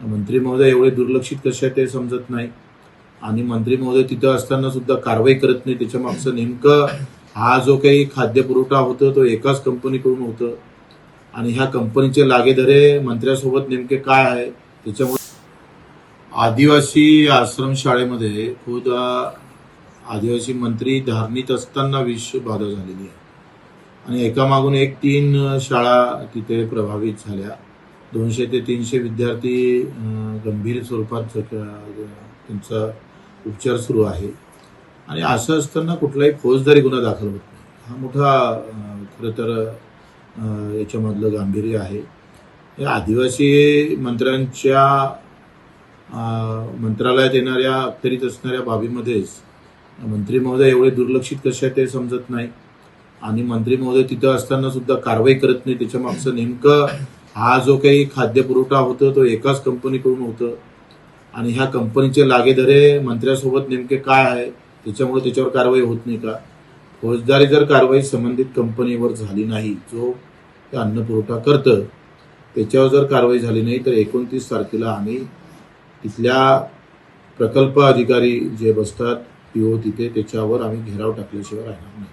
मंत्री महोदय एवढे दुर्लक्षित कसे आहेत ते समजत नाही आणि मंत्री महोदय तिथं असताना सुद्धा कारवाई करत नाही. त्याच्या मागचं नेमकं हा जो काही खाद्यपुरवठा होतो तो एकाच कंपनीकडून होतं आणि ह्या कंपनीचे लागेधरे मंत्र्यासोबत नेमके काय आहे त्याच्यामुळे आदिवासी आश्रमशाळेमध्ये खुद आदिवासी मंत्री धारणीत असताना विषबाधा झालेली आहे आणि एकामागून एक 3 शाळा तिथे प्रभावित झाल्या. 200 ते 300 विद्यार्थी गंभीर स्वरूपात त्यांचा उपचार सुरू आहे आणि असं असताना कुठलाही फौजदारी गुन्हा दाखल होत नाही. हा मोठा खरं तर याच्यामधलं गांभीर्य आहे. या आदिवासी मंत्र्यांच्या मंत्रालयात येणाऱ्या अखत्यारीत असणाऱ्या बाबीमध्येच मंत्री महोदय एवढे दुर्लक्षित कसे आहेत ते समजत नाही आणि मंत्री महोदय तिथं असताना सुद्धा कारवाई करत नाही. त्याच्या मागचं नेमकं हा जो काही खाद्यपुरवठा होतो तो एकाच कंपनीकडून होतं आणि ह्या कंपनीचे लागेधरे मंत्र्यासोबत नेमके काय आहे त्याच्यामुळे त्याच्यावर कारवाई होत नाही का? फौजदारी जर कारवाई संबंधित कंपनीवर झाली नाही, जो अन्न पुरवठा करतं त्याच्यावर जर कारवाई झाली नाही तर 29 तारखेला आम्ही तिथल्या प्रकल्प अधिकारी जे बसतात पीओ तिथे त्याच्यावर आम्ही घेराव टाकल्याशिवाय राहणार नाही.